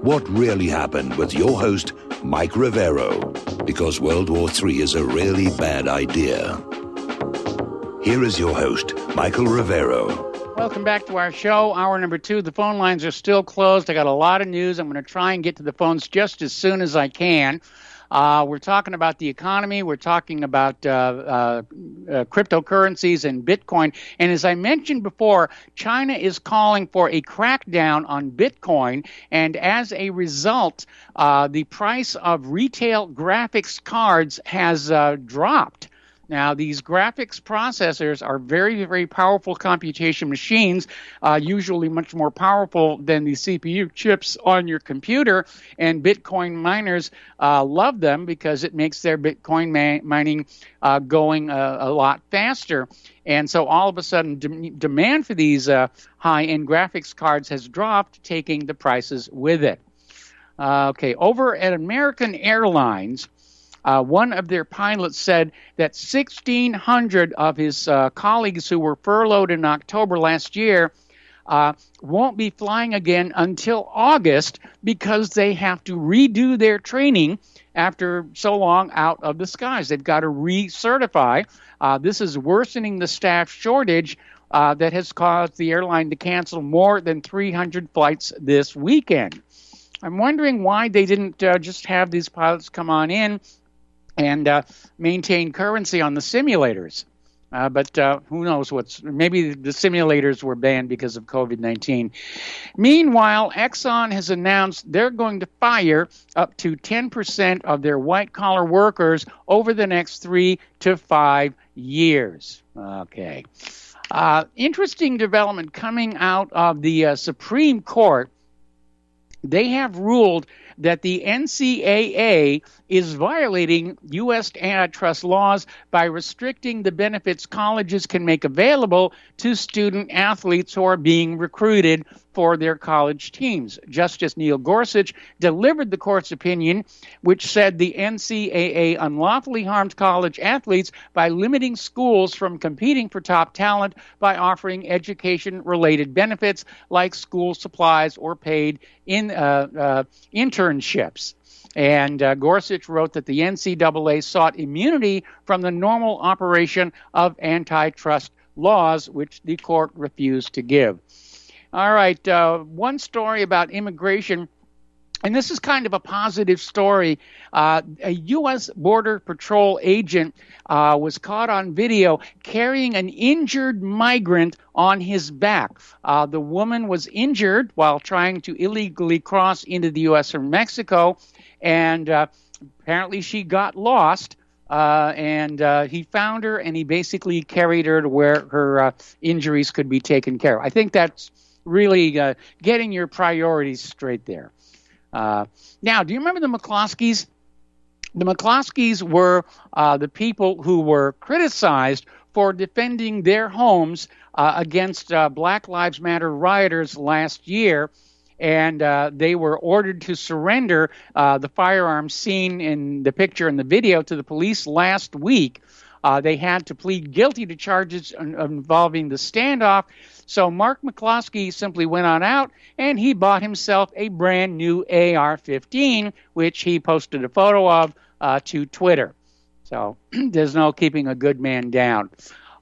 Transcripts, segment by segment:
What really happened with your host, Mike Rivero, because World War III is a really bad idea. Here is your host, Michael Rivero. Welcome back to our show, hour number 2. The phone lines are still closed. I got a lot of news. I'm going to try and get to the phones just as soon as I can. We're talking about the economy. We're talking about cryptocurrencies and Bitcoin. And as I mentioned before, China is calling for a crackdown on Bitcoin. And as a result, the price of retail graphics cards has dropped. Now, these graphics processors are very, very powerful computation machines, usually much more powerful than the CPU chips on your computer, and Bitcoin miners love them because it makes their Bitcoin mining going a lot faster. And so all of a sudden, demand for these high-end graphics cards has dropped, taking the prices with it. Okay, over at American Airlines, one of their pilots said that 1,600 of his colleagues who were furloughed in October last year won't be flying again until August because they have to redo their training after so long out of the skies. They've got to recertify. This is worsening the staff shortage that has caused the airline to cancel more than 300 flights this weekend. I'm wondering why they didn't just have these pilots come on in and maintain currency on the simulators. But who knows maybe the simulators were banned because of COVID-19. Meanwhile, Exxon has announced they're going to fire up to 10% of their white-collar workers over the next 3 to 5 years. Okay. Interesting development coming out of the Supreme Court. They have ruled that the NCAA is violating U.S. antitrust laws by restricting the benefits colleges can make available to student athletes who are being recruited for their college teams. Justice Neil Gorsuch delivered the court's opinion, which said the NCAA unlawfully harmed college athletes by limiting schools from competing for top talent by offering education-related benefits like school supplies or paid internships. And Gorsuch wrote that the NCAA sought immunity from the normal operation of antitrust laws, which the court refused to give. All right, one story about immigration, and this is kind of a positive story. A U.S. Border Patrol agent was caught on video carrying an injured migrant on his back. The woman was injured while trying to illegally cross into the U.S. from Mexico, and apparently she got lost. And he found her, and he basically carried her to where her injuries could be taken care of. I think that's really getting your priorities straight there. Now, do you remember the McCloskeys? The McCloskeys were the people who were criticized for defending their homes against Black Lives Matter rioters last year. And they were ordered to surrender the firearms seen in the picture and the video to the police last week. They had to plead guilty to charges involving the standoff. So Mark McCloskey simply went on out and he bought himself a brand new AR-15, which he posted a photo of to Twitter. So there's no keeping a good man down.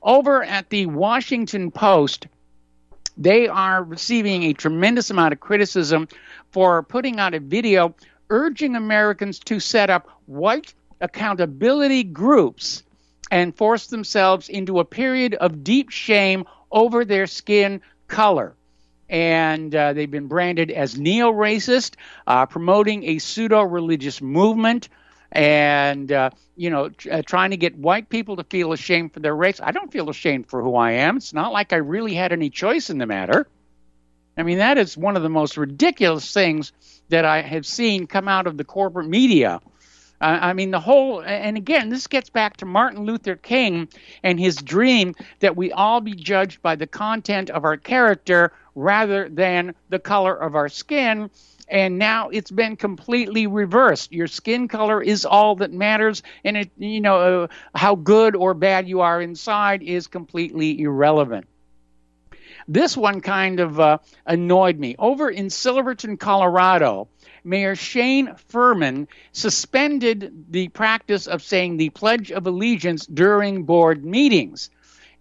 Over at the Washington Post, they are receiving a tremendous amount of criticism for putting out a video urging Americans to set up white accountability groups and force themselves into a period of deep shame over their skin color. And they've been branded as neo-racist, promoting a pseudo-religious movement, and, trying to get white people to feel ashamed for their race. I don't feel ashamed for who I am. It's not like I really had any choice in the matter. I mean, that is one of the most ridiculous things that I have seen come out of the corporate media. And again, this gets back to Martin Luther King and his dream that we all be judged by the content of our character rather than the color of our skin. And now it's been completely reversed. Your skin color is all that matters, and how good or bad you are inside is completely irrelevant. This one kind of annoyed me. Over in Silverton, Colorado, Mayor Shane Furman suspended the practice of saying the Pledge of Allegiance during board meetings.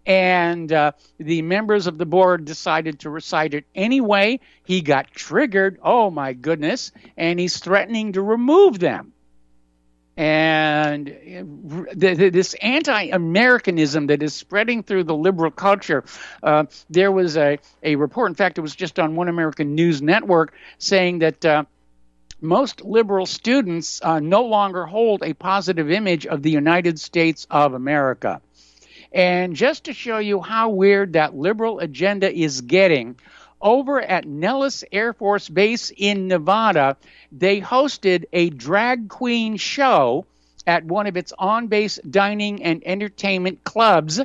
And the members of the board decided to recite it anyway. He got triggered, oh my goodness, and he's threatening to remove them. And this anti-Americanism that is spreading through the liberal culture, there was a report, in fact, it was just on One American News Network, saying that most liberal students no longer hold a positive image of the United States of America. And just to show you how weird that liberal agenda is getting, over at Nellis Air Force Base in Nevada, they hosted a drag queen show at one of its on-base dining and entertainment clubs.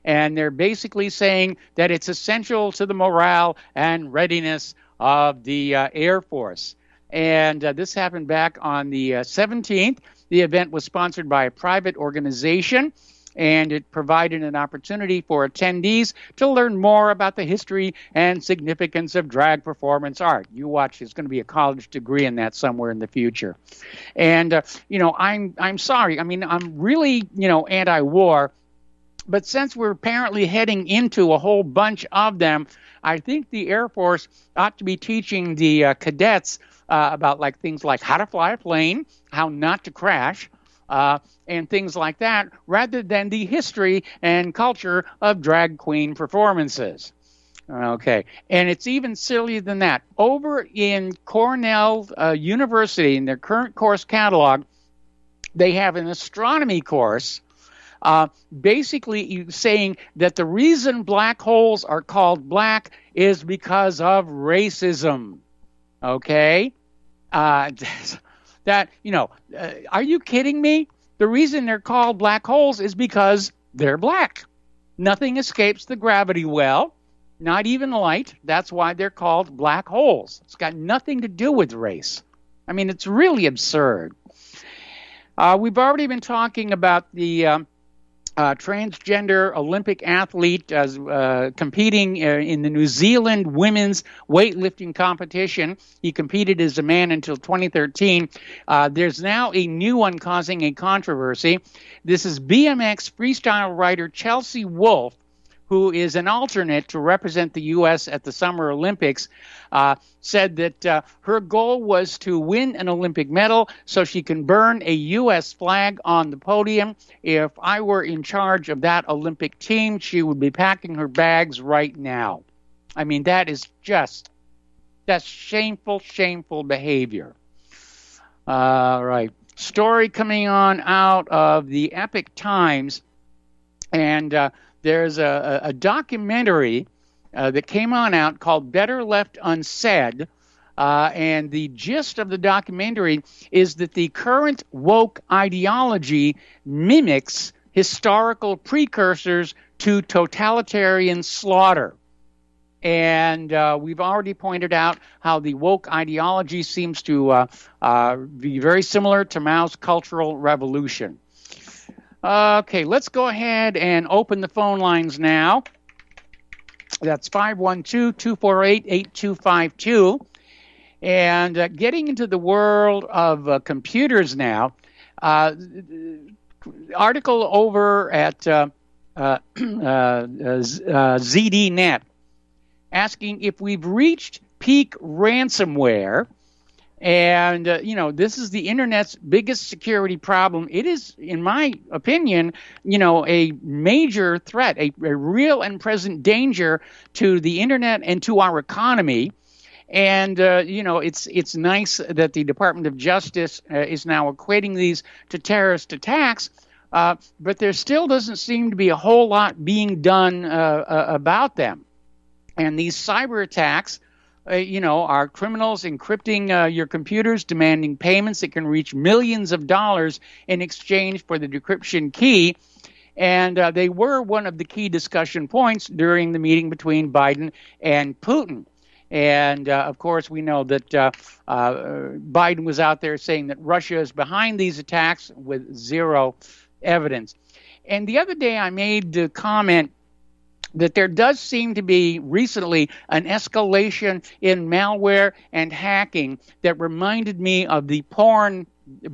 And they're basically saying that it's essential to the morale and readiness of the Air Force. And this happened back on the 17th. The event was sponsored by a private organization, and it provided an opportunity for attendees to learn more about the history and significance of drag performance art. You watch, there's going to be a college degree in that somewhere in the future. And, I'm sorry. I mean, I'm really, anti-war. But since we're apparently heading into a whole bunch of them, I think the Air Force ought to be teaching the cadets about things like how to fly a plane, how not to crash, and things like that, rather than the history and culture of drag queen performances. Okay, and it's even sillier than that. Over in Cornell University, in their current course catalog, they have an astronomy course basically saying that the reason black holes are called black is because of racism. Okay? Are you kidding me? The reason they're called black holes is because they're black. Nothing escapes the gravity well, not even light. That's why they're called black holes. It's got nothing to do with race. I mean, it's really absurd. We've already been talking about the transgender Olympic athlete competing in the New Zealand women's weightlifting competition. He competed as a man until 2013. There's now a new one causing a controversy. This is BMX freestyle rider Chelsea Wolfe, who is an alternate to represent the U.S. at the Summer Olympics, said that her goal was to win an Olympic medal so she can burn a U.S. flag on the podium. If I were in charge of that Olympic team, she would be packing her bags right now. I mean, that's shameful, shameful behavior. All right. Story coming on out of the Epic Times, and there's a documentary that came on out called Better Left Unsaid, and the gist of the documentary is that the current woke ideology mimics historical precursors to totalitarian slaughter. And we've already pointed out how the woke ideology seems to be very similar to Mao's Cultural Revolution. Okay, let's go ahead and open the phone lines now. That's 512-248-8252. And getting into the world of computers now, article over at ZDNet asking if we've reached peak ransomware. And, this is the Internet's biggest security problem. It is, in my opinion, a major threat, a real and present danger to the Internet and to our economy. And, it's nice that the Department of Justice is now equating these to terrorist attacks, but there still doesn't seem to be a whole lot being done about them. And these cyber attacks, are criminals encrypting your computers, demanding payments that can reach millions of dollars in exchange for the decryption key. And they were one of the key discussion points during the meeting between Biden and Putin. And, of course, we know that Biden was out there saying that Russia is behind these attacks with zero evidence. And the other day I made the comment that there does seem to be recently an escalation in malware and hacking that reminded me of the porn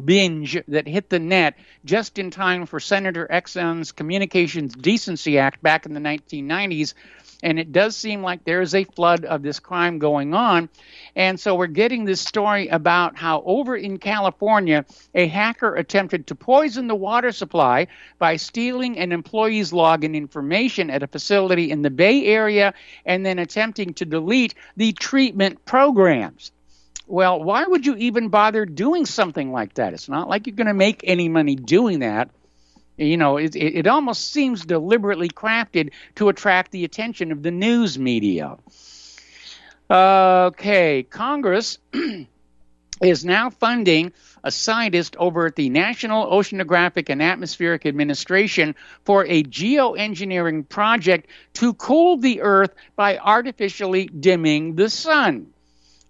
binge that hit the net just in time for Senator Exxon's Communications Decency Act back in the 1990s. And it does seem like there is a flood of this crime going on. And so we're getting this story about how over in California, a hacker attempted to poison the water supply by stealing an employee's login information at a facility in the Bay Area and then attempting to delete the treatment programs. Well, why would you even bother doing something like that? It's not like you're going to make any money doing that. You know, it almost seems deliberately crafted to attract the attention of the news media. Okay, Congress is now funding a scientist over at the National Oceanographic and Atmospheric Administration for a geoengineering project to cool the Earth by artificially dimming the sun.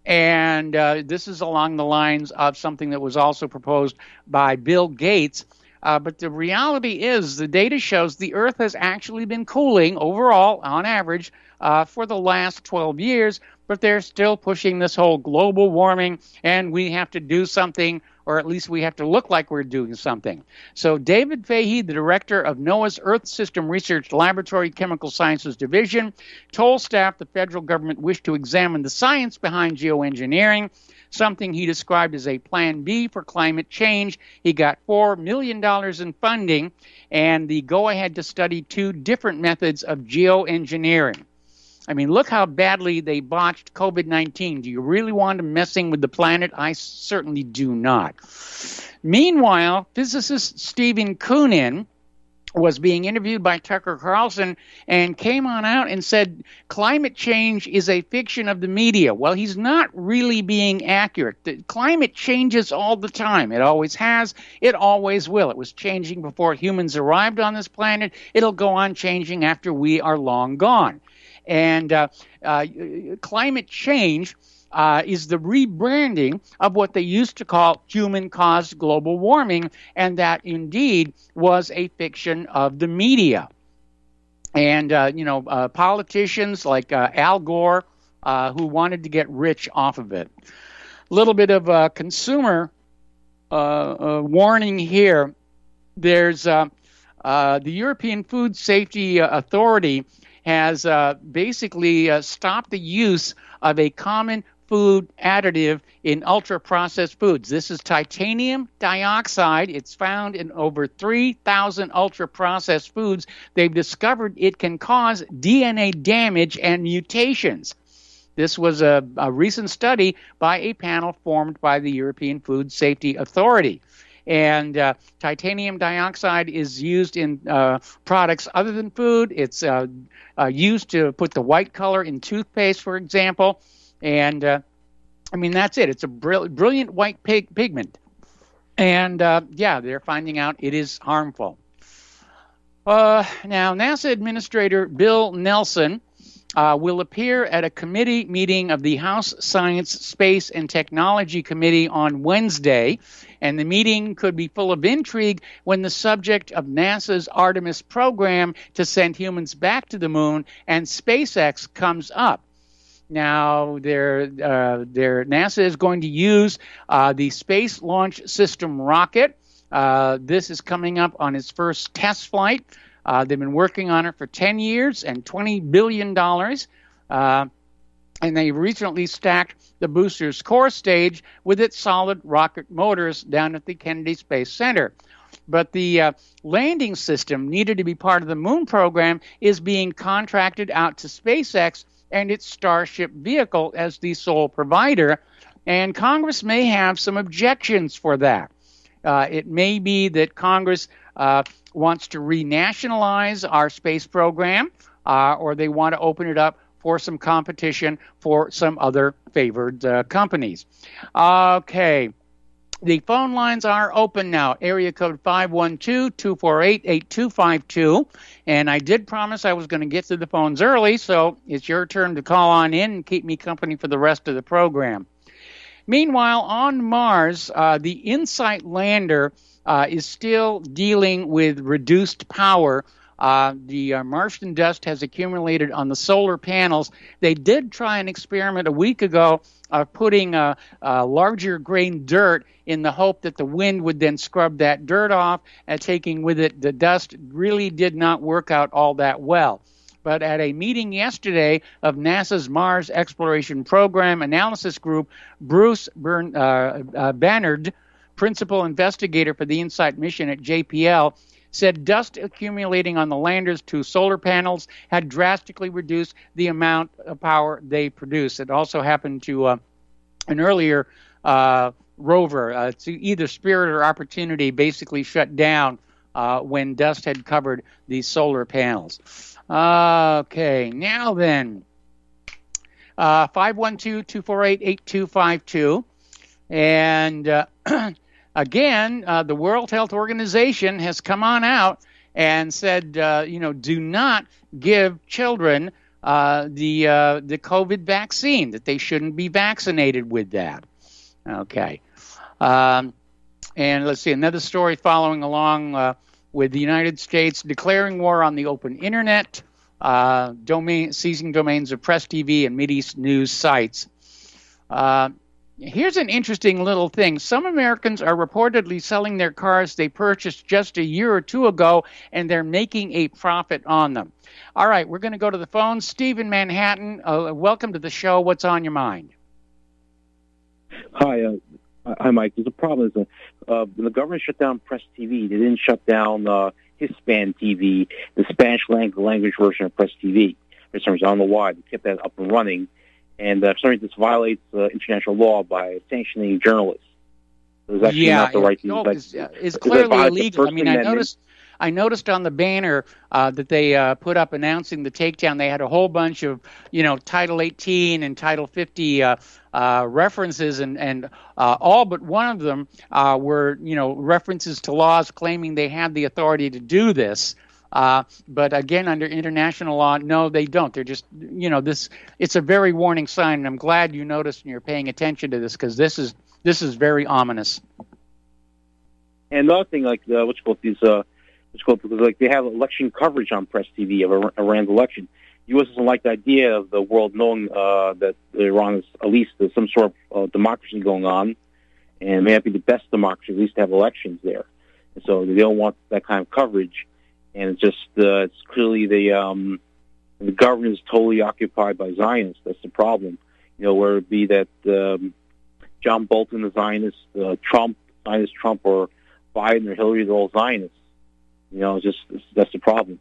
And this is along the lines of something that was also proposed by Bill Gates. But the reality is the data shows the Earth has actually been cooling overall, on average, for the last 12 years, but they're still pushing this whole global warming, and we have to do something, or at least we have to look like we're doing something. So David Fahey, the director of NOAA's Earth System Research Laboratory Chemical Sciences Division, told staff the federal government wished to examine the science behind geoengineering, something he described as a plan B for climate change. He got $4 million in funding and the go-ahead to study 2 different methods of geoengineering. I mean, look how badly they botched COVID-19. Do you really want them messing with the planet? I certainly do not. Meanwhile, physicist Stephen Koonin was being interviewed by Tucker Carlson and came on out and said climate change is a fiction of the media. Well, he's not really being accurate. The climate changes all the time. It always has. It always will. It was changing before humans arrived on this planet. It'll go on changing after we are long gone. And climate change is the rebranding of what they used to call human-caused global warming, and that indeed was a fiction of the media. And, politicians like Al Gore, who wanted to get rich off of it. A little bit of a consumer warning here. There's the European Food Safety Authority has basically stopped the use of a common food additive in ultra-processed foods. This is titanium dioxide. It's found in over 3,000 ultra-processed foods. They've discovered it can cause DNA damage and mutations. This was a recent study by a panel formed by the European Food Safety Authority. And titanium dioxide is used in products other than food. It's used to put the white color in toothpaste, for example. And, that's it. It's a brilliant white pigment. And, they're finding out it is harmful. Now, NASA Administrator Bill Nelson will appear at a committee meeting of the House Science, Space, and Technology Committee on Wednesday. And the meeting could be full of intrigue when the subject of NASA's Artemis program to send humans back to the moon and SpaceX comes up. Now, NASA is going to use the Space Launch System rocket. This is coming up on its first test flight. They've been working on it for 10 years and $20 billion. And they recently stacked the booster's core stage with its solid rocket motors down at the Kennedy Space Center. But the landing system needed to be part of the moon program is being contracted out to SpaceX and its Starship vehicle as the sole provider. And Congress may have some objections for that. It may be that Congress wants to renationalize our space program, or they want to open it up for some competition for some other favored companies. Okay. The phone lines are open now. Area code 512-248-8252. And I did promise I was going to get to the phones early, so it's your turn to call on in and keep me company for the rest of the program. Meanwhile, on Mars, the InSight lander is still dealing with reduced power The Martian dust has accumulated on the solar panels. They did try an experiment a week ago of putting larger grain dirt in the hope that the wind would then scrub that dirt off and taking with it the dust. Really did not work out all that well. But at a meeting yesterday of NASA's Mars Exploration Program Analysis Group, Bruce Bannard, principal investigator for the InSight mission at JPL, said dust accumulating on the landers to solar panels had drastically reduced the amount of power they produce. It also happened to an earlier rover. It's either Spirit or Opportunity basically shut down when dust had covered these solar panels. Okay, now then, 512-248-8252. And again, the World Health Organization has come on out and said, do not give children the COVID vaccine, that they shouldn't be vaccinated with that. Okay. And let's see, another story following along with the United States declaring war on the open internet, seizing domains of press, TV, and Mideast news sites. Here's an interesting little thing. Some Americans are reportedly selling their cars they purchased just a year or two ago, and they're making a profit on them. All right, we're going to go to the phone. Steve in Manhattan, welcome to the show. What's on your mind? Hi, Mike. There's a problem. When the government shut down Press TV, they didn't shut down Hispan TV, the Spanish language version of Press TV. For some reason, I don't know why. They kept that up and running. And for some reason, this violates international law by sanctioning journalists. So it's actually not the right thing. It's clearly illegal. I mean, I noticed on the banner that they put up announcing the takedown, they had a whole bunch of, Title 18 and Title 50 references, and all but one of them were, references to laws claiming they had the authority to do this. But again, under international law, no, they don't. They're just, it's a very warning sign, and I'm glad you noticed and you're paying attention to this, because this is very ominous. And another thing, like they have election coverage on Press TV of Iran's election. The U.S. doesn't like the idea of the world knowing that Iran is at least some sort of democracy going on, and it may not be the best democracy, at least to have elections there. And so they don't want that kind of coverage. And it's just it's clearly the government is totally occupied by Zionists. That's the problem. Where it be that John Bolton, the Zionist, Trump, or Biden or Hillary, they're all Zionists. That's the problem.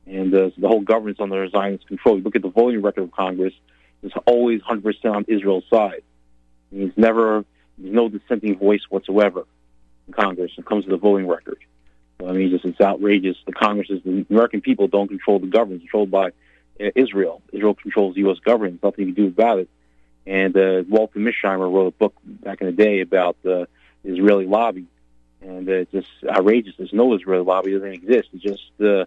And the whole government's under Zionist control. You look at the voting record of Congress; it's always 100% on Israel's side. There's no dissenting voice whatsoever in Congress when it comes to the voting record. So, it's outrageous. The American people don't control the government. It's controlled by Israel. Israel controls the U.S. government. There's nothing you can do about it. And Walter Mishheimer wrote a book back in the day about the Israeli lobby. And it's just outrageous. There's no Israeli lobby. It doesn't exist. It's just been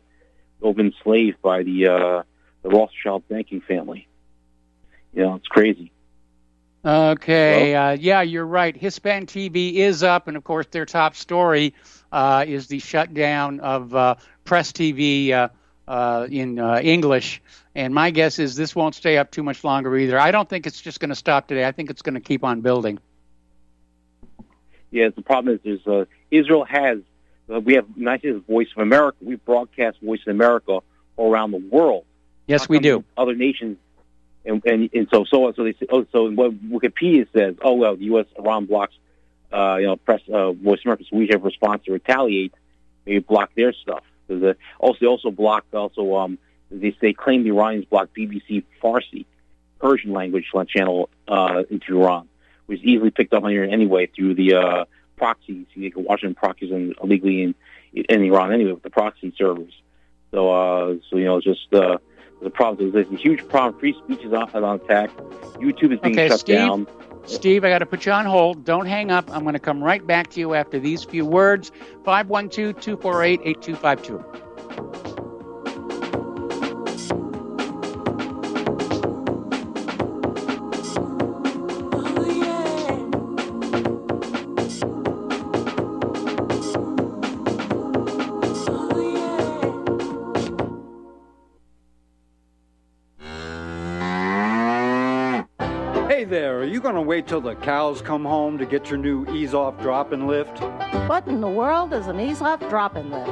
enslaved by the Rothschild banking family. It's crazy. Okay. Yeah, you're right. Hispan TV is up, and of course their top story is the shutdown of Press TV in English. And my guess is this won't stay up too much longer either. I don't think it's just going to stop today. I think it's going to keep on building. Yeah, the problem is Israel has, we have United States Voice of America. We broadcast Voice of America all around the world. Yes, we do. Other nations, and so they say, so what Wikipedia says, the U.S. Iran blocks, Press Voice of America, so we have a response to retaliate, maybe block their stuff. They also block, they claim the Iranians block BBC Farsi, Persian language channel into Iran, which is easily picked up on here anyway through the proxies. You can watch them proxies illegally in Iran anyway with the proxy servers. So it's just the problem. There's a huge problem. Free speech is on attack. YouTube is being shut down. Steve, I got to put you on hold. Don't hang up. I'm going to come right back to you after these few words. 512-248-8252. Hey there, are you going to wait till the cows come home to get your new ease-off drop-in lift? What in the world is an ease-off drop-in lift?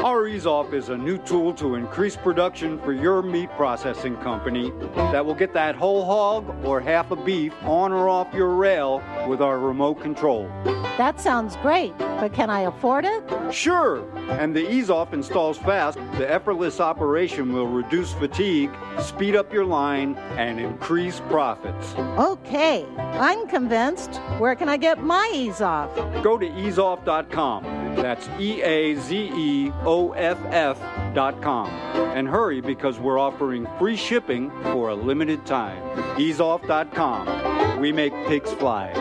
Our ease-off is a new tool to increase production for your meat processing company that will get that whole hog or half a beef on or off your rail with our remote control. That sounds great, but can I afford it? Sure, and the ease-off installs fast. The effortless operation will reduce fatigue, speed up your line, and increase profits. Okay, I'm convinced. Where can I get my ease-off? Go to easeoff.com. That's EAZEOFF.com. And hurry because we're offering free shipping for a limited time. Easeoff.com. We make pigs fly.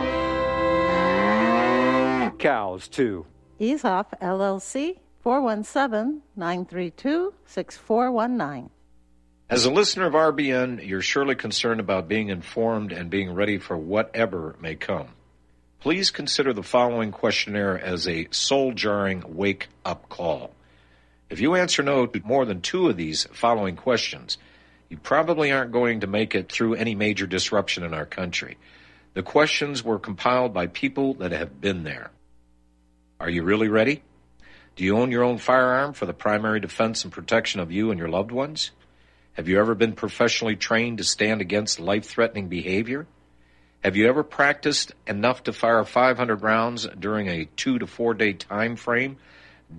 Cows, too. Ease-off, LLC, 417-932-6419. As a listener of RBN, you're surely concerned about being informed and being ready for whatever may come. Please consider the following questionnaire as a soul-jarring wake-up call. If you answer no to more than 2 of these following questions, you probably aren't going to make it through any major disruption in our country. The questions were compiled by people that have been there. Are you really ready? Do you own your own firearm for the primary defense and protection of you and your loved ones? Have you ever been professionally trained to stand against life-threatening behavior? Have you ever practiced enough to fire 500 rounds during a 2 to 4 day time frame,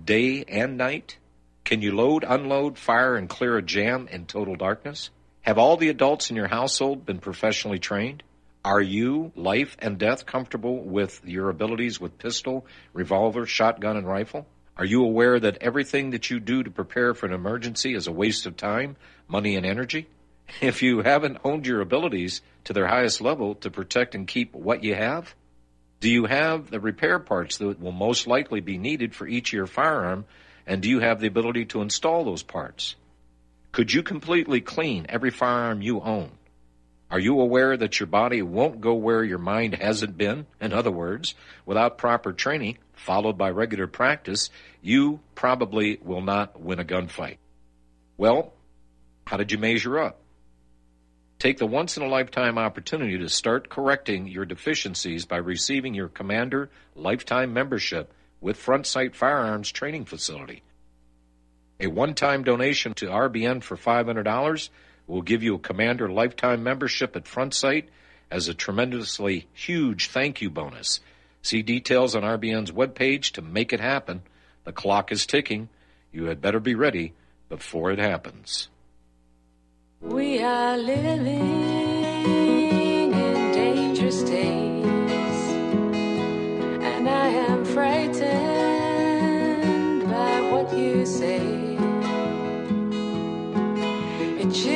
day and night? Can you load, unload, fire, and clear a jam in total darkness? Have all the adults in your household been professionally trained? Are you, life and death, comfortable with your abilities with pistol, revolver, shotgun, and rifle? Are you aware that everything that you do to prepare for an emergency is a waste of time, money, and energy? If you haven't honed your abilities to their highest level to protect and keep what you have, do you have the repair parts that will most likely be needed for each of your firearm, and do you have the ability to install those parts? Could you completely clean every firearm you own? Are you aware that your body won't go where your mind hasn't been? In other words, without proper training, followed by regular practice, you probably will not win a gunfight. Well, how did you measure up? Take the once-in-a-lifetime opportunity to start correcting your deficiencies by receiving your Commander Lifetime Membership with Front Sight Firearms Training Facility. A one-time donation to RBN for $500 will give you a Commander Lifetime Membership at Front Sight as a tremendously huge thank you bonus. See details on RBN's webpage to make it happen. The clock is ticking. You had better be ready before it happens. We are living in dangerous days, and I am frightened by what you say. It chills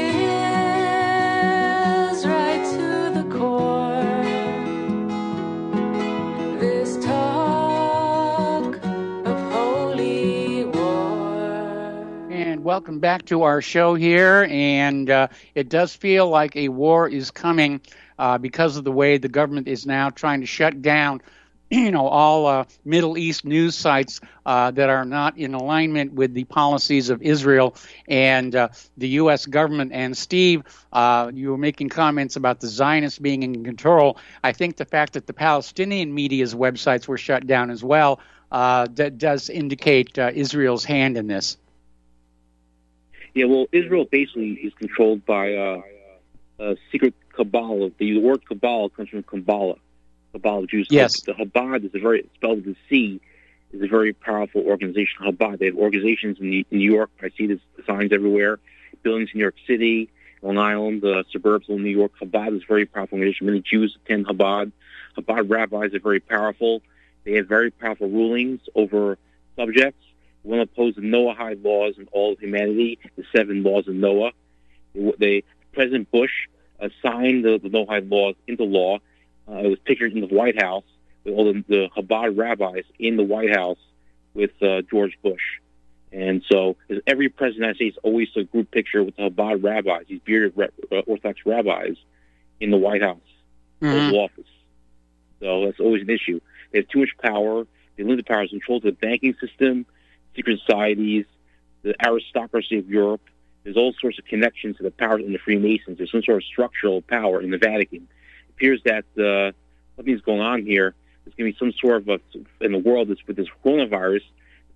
right to the core, this talk of holy war. And welcome back to our show here, and it does feel like a war is coming because of the way the government is now trying to shut down all Middle East news sites that are not in alignment with the policies of Israel and the U.S. government. And Steve, you were making comments about the Zionists being in control. I think the fact that the Palestinian media's websites were shut down as well that does indicate Israel's hand in this. Yeah, well, Israel basically is controlled by a secret cabal. The word cabal comes from Kabbalah. Kabbalah Jews. Yes. The Chabad is spelled with a C, is a very powerful organization. Chabad. They have organizations in New York. I see the signs everywhere. Buildings in New York City, Long Island, the suburbs of New York. Chabad is a very powerful organization. Many Jews attend Chabad. Chabad rabbis are very powerful. They have very powerful rulings over subjects. One opposed the Noahide laws in all of humanity, the 7 laws of Noah. President Bush signed the Noahide laws into law. It was pictured in the White House with all the Chabad rabbis in the White House with George Bush. And so every president of the United States always took a group picture with the Chabad rabbis, these bearded Orthodox rabbis, in the White House, Oval Office. So that's always an issue. They have too much power. They limit the powers, control the banking system, secret societies, the aristocracy of Europe. There's all sorts of connections to the power in the Freemasons. There's some sort of structural power in the Vatican. appears that something's going on here. There's going to be some sort of in the world with this coronavirus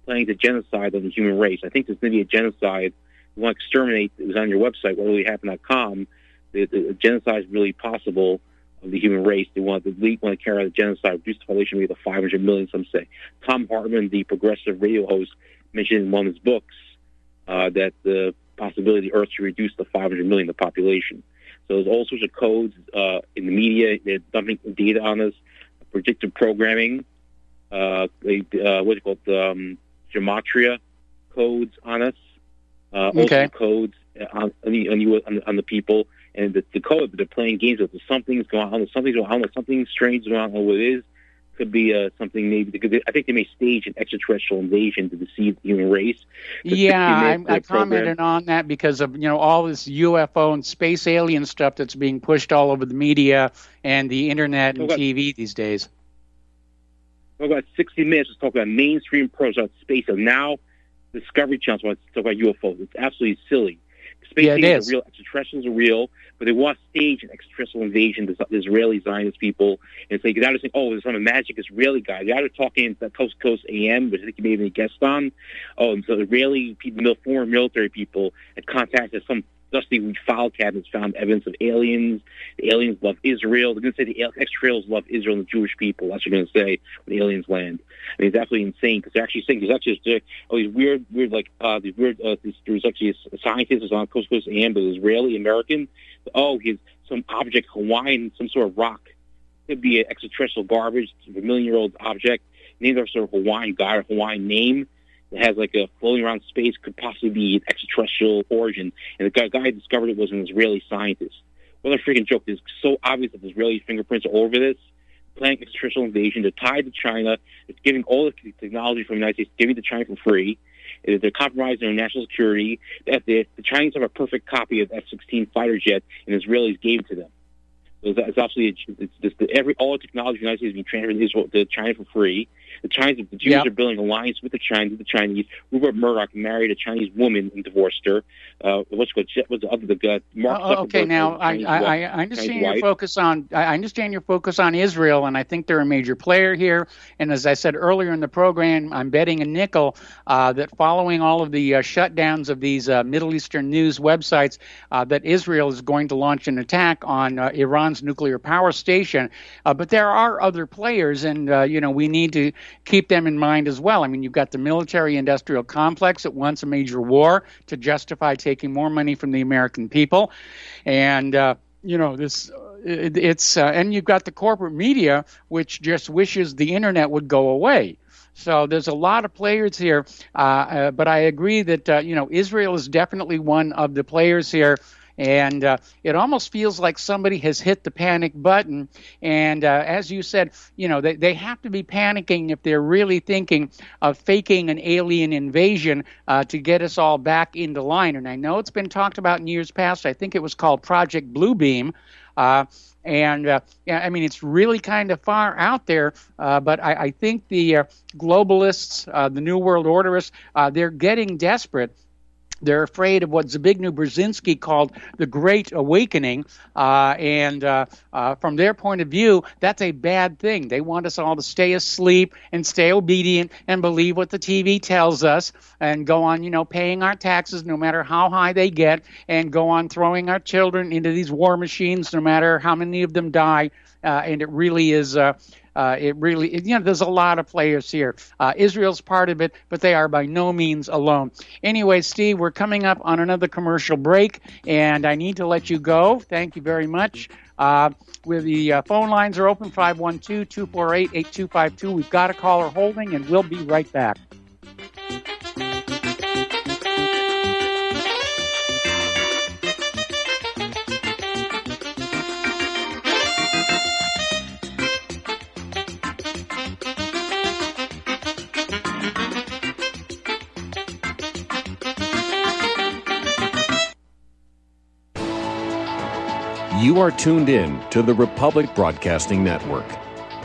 planning to genocide on the human race. I think there's going to be a genocide. We want to exterminate. It was on your website, whatreallyhappened.com. The genocide is really possible of the human race. They want to carry out a genocide, reduce the population maybe to 500 million, some say. Tom Hartman, the progressive radio host, mentioned in one of his books that the possibility the Earth should reduce to 500 million, the population. So there's all sorts of codes in the media. They're dumping data on us, predictive programming, gematria codes on us, also codes on the people. And the code that they're playing games with, something's going on, something strange going on, what it is. Could be something maybe. I think they may stage an extraterrestrial invasion to deceive the human race. I commented on that because of all this UFO and space alien stuff that's being pushed all over the media and the internet and TV these days. Talk about 60 Minutes. Let's talk about mainstream programs about space. And now Discovery Channel wants to talk about UFOs. It's absolutely silly. Space aliens are real, extraterrestrials are real, but they want to stage an extraterrestrial invasion to the Israeli Zionist people and say, they're saying, there's some magic Israeli guy. They're talking at Coast to Coast AM, which I think you may have been a guest on. And so Israeli people, former military people, had contacted some dusty file cabinets, found evidence of aliens. The aliens love Israel. They're going to say the extraterrestrials love Israel and the Jewish people. That's what they're going to say when the aliens land. I mean, it's absolutely insane because they're actually saying there's actually these weird there's actually a scientist who's on Coast to Coast AM, but Israeli American. He's some object, Hawaiian, some sort of rock. Could be an extraterrestrial garbage, a million-year-old object named after a Hawaiian guy or Hawaiian name. That has like a floating around space, could possibly be an extraterrestrial origin. And the guy who discovered it was an Israeli scientist. What a freaking joke. It's so obvious that the Israeli fingerprints are all over this. Planning extraterrestrial invasion. They're tied to China. It's giving all the technology from the United States, giving to China for free. They're compromising their national security. The Chinese have a perfect copy of F-16 fighter jet, and Israelis gave it to them. So it's absolutely, all the technology of the United States is being transferred to China for free. The Jews are building an alliance with the Chinese. Rupert Murdoch married a Chinese woman and divorced her. Mark Zuckerberg. Now I understand your focus on. I understand your focus on Israel, and I think they're a major player here. And as I said earlier in the program, I'm betting a nickel that following all of the shutdowns of these Middle Eastern news websites, that Israel is going to launch an attack on Iran's nuclear power station. But there are other players, and we need to keep them in mind as well. I mean, you've got the military-industrial complex that wants a major war to justify taking more money from the American people, and and you've got the corporate media, which just wishes the internet would go away. So there's a lot of players here, but I agree that Israel is definitely one of the players here. And it almost feels like somebody has hit the panic button. And as you said, they have to be panicking if they're really thinking of faking an alien invasion to get us all back into line. And I know it's been talked about in years past. I think it was called Project Bluebeam. It's really kind of far out there, but I think the globalists, the New World Orderists, they're getting desperate. They're afraid of what Zbigniew Brzezinski called the Great Awakening, and from their point of view, that's a bad thing. They want us all to stay asleep and stay obedient and believe what the TV tells us and go on, paying our taxes no matter how high they get, and go on throwing our children into these war machines no matter how many of them die. And it really is... there's a lot of players here. Israel's part of it, but they are by no means alone. Anyway, Steve, we're coming up on another commercial break, and I need to let you go. Thank you very much. The phone lines are open, 512-248-8252. We've got a caller holding, and we'll be right back. You are tuned in to the Republic Broadcasting Network.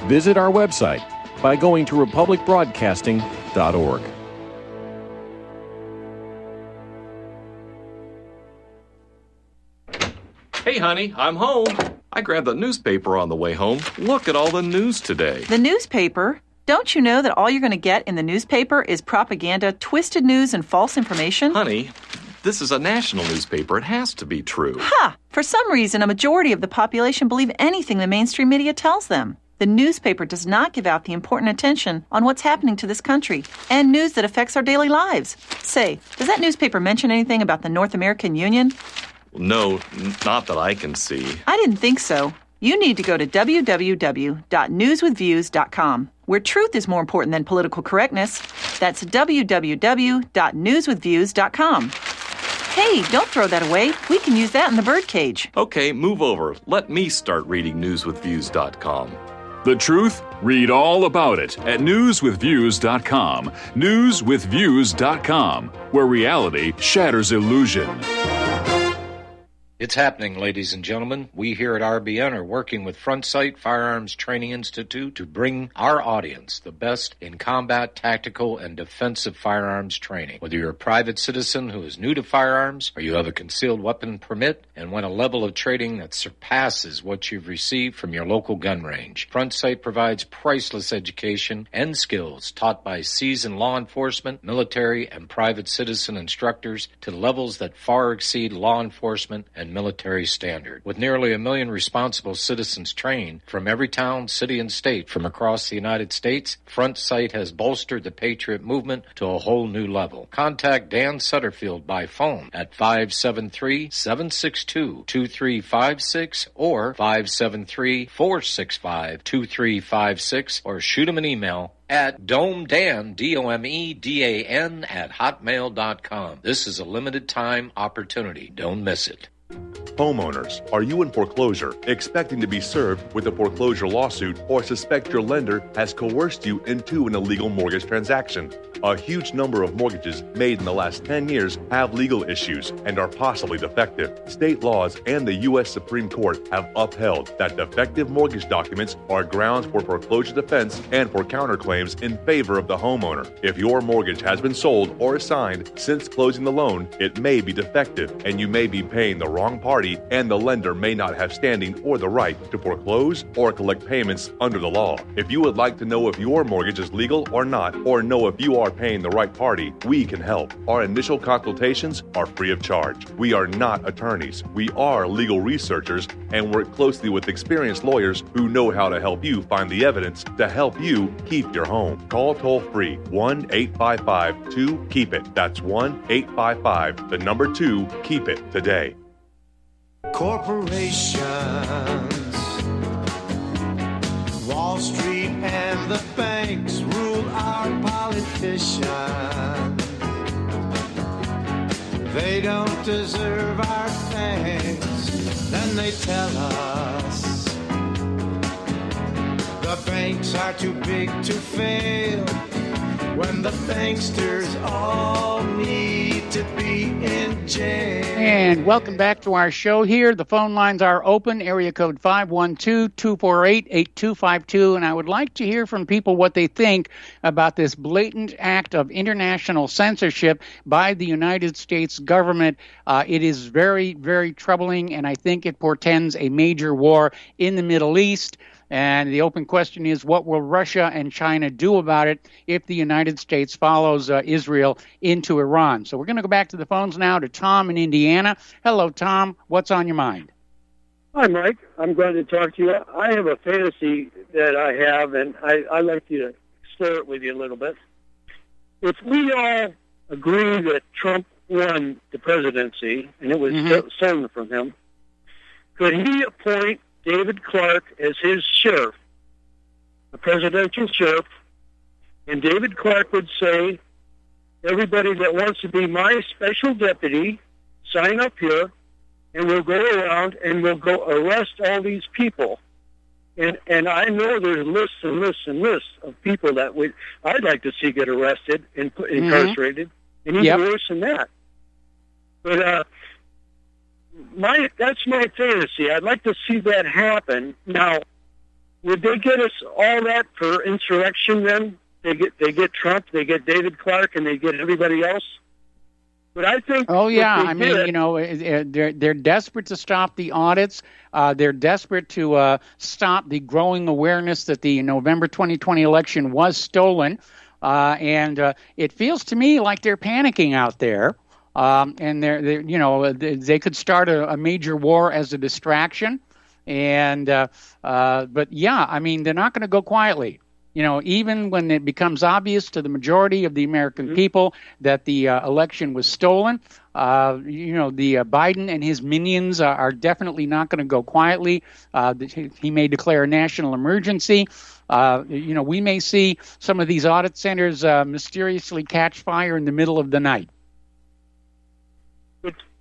Visit our website by going to republicbroadcasting.org. Hey, honey, I'm home. I grabbed the newspaper on the way home. Look at all the news today. The newspaper? Don't you know that all you're going to get in the newspaper is propaganda, twisted news, and false information? Honey, this is a national newspaper. It has to be true. Ha! For some reason, a majority of the population believe anything the mainstream media tells them. The newspaper does not give out the important attention on what's happening to this country and news that affects our daily lives. Say, does that newspaper mention anything about the North American Union? No, not that I can see. I didn't think so. You need to go to www.newswithviews.com, where truth is more important than political correctness. That's www.newswithviews.com. Hey, don't throw that away. We can use that in the birdcage. Okay, move over. Let me start reading newswithviews.com. The truth? Read all about it at newswithviews.com. Newswithviews.com, where reality shatters illusion. It's happening, ladies and gentlemen. We here at RBN are working with Front Sight Firearms Training Institute to bring our audience the best in combat, tactical, and defensive firearms training. Whether you're a private citizen who is new to firearms, or you have a concealed weapon permit and want a level of training that surpasses what you've received from your local gun range, Front Sight provides priceless education and skills taught by seasoned law enforcement, military, and private citizen instructors to levels that far exceed law enforcement and military standard. With nearly 1 million responsible citizens trained from every town, city, and state from across the United States, Front Sight has bolstered the Patriot movement to a whole new level. Contact Dan Sutterfield by phone at 573-762-2356 or 573-465-2356 or shoot him an email at domedan, DOMEDAN, at hotmail.com. This is a limited time opportunity. Don't miss it. Homeowners, are you in foreclosure, expecting to be served with a foreclosure lawsuit, or suspect your lender has coerced you into an illegal mortgage transaction? A huge number of mortgages made in the last 10 years have legal issues and are possibly defective. State laws and the U.S. Supreme Court have upheld that defective mortgage documents are grounds for foreclosure defense and for counterclaims in favor of the homeowner. If your mortgage has been sold or assigned since closing the loan, it may be defective and you may be paying the wrong party, and the lender may not have standing or the right to foreclose or collect payments under the law. If you would like to know if your mortgage is legal or not, or know if you are paying the right party, we can help. Our initial consultations are free of charge. We are not attorneys. We are legal researchers and work closely with experienced lawyers who know how to help you find the evidence to help you keep your home. Call toll-free 1-855-2-KEEP-IT. That's 1-855-2-KEEP-IT today. Corporations, Wall Street and the banks rule our politicians. They don't deserve our thanks, then they tell us the banks are too big to fail, when the banksters all need to be in jail. And welcome back to our show here. The phone lines are open, area code 512-248-8252. And I would like to hear from people what they think about this blatant act of international censorship by the United States government. It is very, very troubling, and I think it portends a major war in the Middle East. And the open question is, what will Russia and China do about it if the United States follows Israel into Iran? So we're going to go back to the phones now to Tom in Indiana. Hello, Tom. What's on your mind? Hi, Mike. I'm glad to talk to you. I have a fantasy that I have, and I'd like you to share it with you a little bit. If we all agree that Trump won the presidency, and it was stolen from him, could he appoint David Clark as his sheriff, a presidential sheriff, and David Clark would say, everybody that wants to be my special deputy, sign up here, and we'll go around and we'll go arrest all these people. And I know there's lists and lists and lists of people that I'd like to see get arrested and incarcerated, and even worse than that. But that's my fantasy. I'd like to see that happen. Now, would they get us all that for insurrection then? They get Trump, they get David Clark, and they get everybody else? But I think. Oh yeah, I mean, they're desperate to stop the audits. They're desperate to stop the growing awareness that the November 2020 election was stolen, and it feels to me like they're panicking out there. And they could start a major war as a distraction, but yeah, I mean, they're not going to go quietly. Even when it becomes obvious to the majority of the American people that the election was stolen, the Biden and his minions are definitely not going to go quietly. He may declare a national emergency. We may see some of these audit centers mysteriously catch fire in the middle of the night.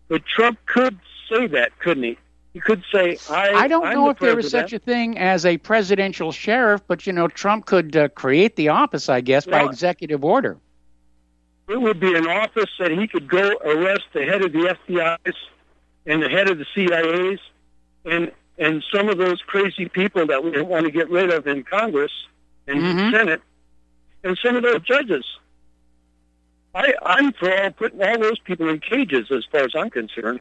But Trump could say that, couldn't he? He could say, I don't know if there is such a thing as a presidential sheriff, but, Trump could create the office, I guess, by executive order. It would be an office that he could go arrest the head of the FBI's and the head of the CIA's and some of those crazy people that we want to get rid of in Congress and the Senate and some of those judges. I'm for putting all those people in cages as far as I'm concerned.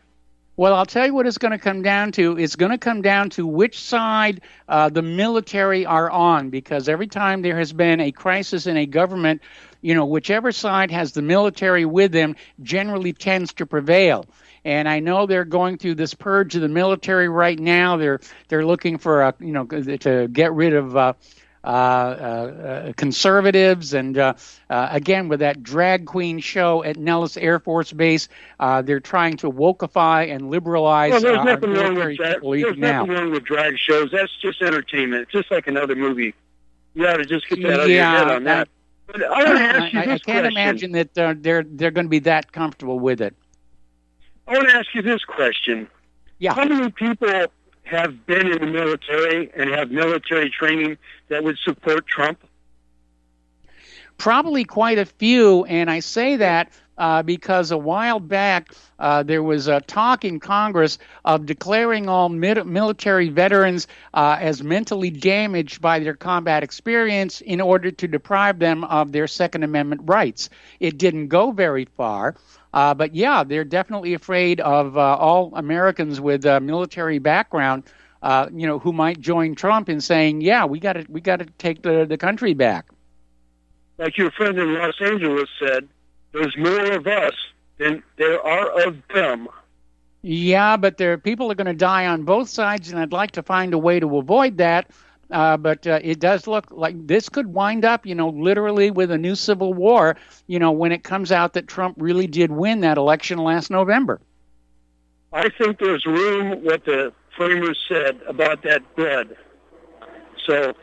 Well, I'll tell you what it's going to come down to. It's going to come down to which side the military are on, because every time there has been a crisis in a government, whichever side has the military with them generally tends to prevail. And I know they're going through this purge of the military right now. They're looking for to get rid of conservatives, and again, with that drag queen show at Nellis Air Force Base, they're trying to wokeify and liberalize there's our nothing wrong military with people There's even now. nothing wrong with drag shows. That's just entertainment. It's just like another movie. You ought to just get that out of your head on that. But I want to ask you this I can't imagine that they're going to be that comfortable with it. I want to ask you this question. Yeah. How many people have been in the military and have military training that would support Trump? Probably quite a few, and I say that because a while back there was a talk in Congress of declaring all military veterans as mentally damaged by their combat experience in order to deprive them of their Second Amendment rights. It didn't go very far. But yeah, they're definitely afraid of all Americans with military background, who might join Trump in saying, "Yeah, we got to take the country back." Like your friend in Los Angeles said, "There's more of us than there are of them." Yeah, but people are going to die on both sides, and I'd like to find a way to avoid that. But it does look like this could wind up, literally with a new civil war, when it comes out that Trump really did win that election last November. I think there's room, what the framers said about that blood. So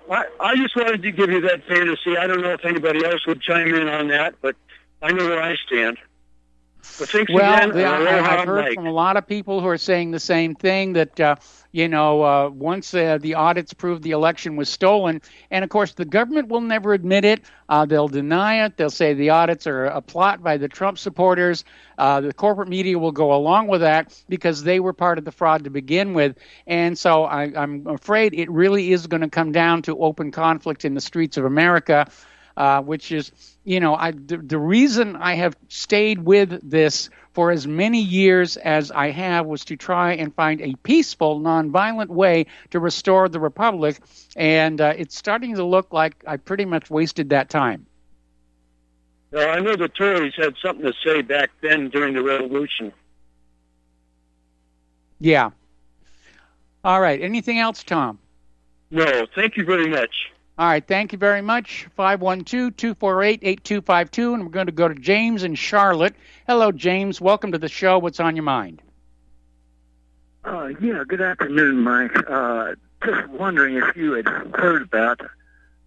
I just wanted to give you that fantasy. I don't know if anybody else would chime in on that, but I know where I stand. But thanks again. I've heard from a lot of people who are saying the same thing, that once the audits proved the election was stolen, and of course the government will never admit it. They'll deny it. They'll say the audits are a plot by the Trump supporters. The corporate media will go along with that because they were part of the fraud to begin with. And so I'm afraid it really is going to come down to open conflict in the streets of America. Which is, the reason I have stayed with this for as many years as I have was to try and find a peaceful, nonviolent way to restore the republic, and it's starting to look like I pretty much wasted that time. Well, I know the Tories had something to say back then during the Revolution. Yeah. All right. Anything else, Tom? No. Thank you very much. All right, thank you very much. 512-248-8252, and we're going to go to James in Charlotte. Hello, James. Welcome to the show. What's on your mind? Yeah, good afternoon, Mike. Just wondering if you had heard about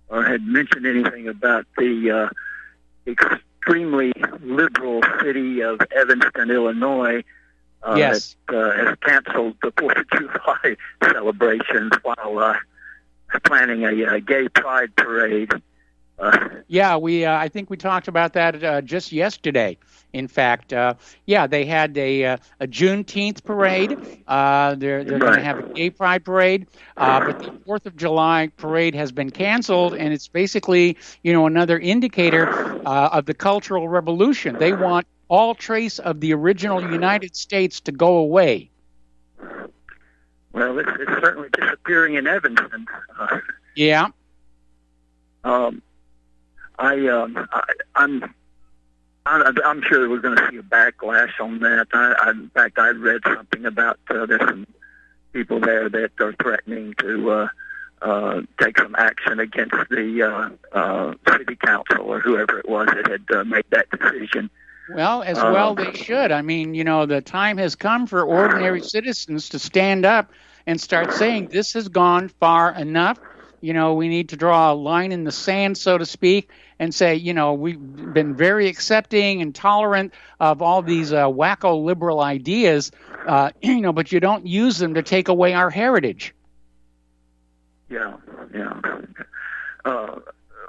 or had mentioned anything about the extremely liberal city of Evanston, Illinois, yes, that has canceled the 4th of July celebrations while planning a gay pride parade. Yeah, I think we talked about that just yesterday. In fact, they had a Juneteenth parade. They're going to have a gay pride parade, but the 4th of July parade has been canceled, and it's basically another indicator of the Cultural Revolution. They want all trace of the original United States to go away. Well, it's certainly disappearing in Evanston. Yeah. I'm sure we're going to see a backlash on that. In fact, I read something about there's some people there that are threatening to take some action against the city council or whoever it was that had made that decision. Well, as well they should. I mean, the time has come for ordinary citizens to stand up and start saying this has gone far enough. We need to draw a line in the sand, so to speak, and say, we've been very accepting and tolerant of all these wacko liberal ideas, but you don't use them to take away our heritage. Yeah.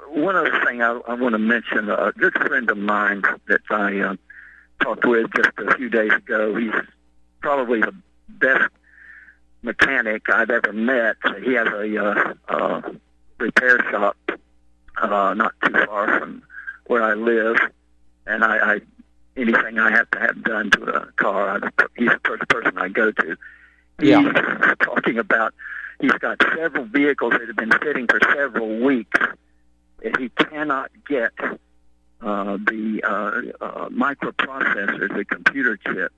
One other thing I want to mention, a good friend of mine that I talked with just a few days ago, he's probably the best mechanic I've ever met. He has a repair shop not too far from where I live, and I anything I have to have done to a car, he's the first person I go to. He's talking about he's got several vehicles that have been sitting for several weeks, and he cannot get the microprocessors, the computer chip,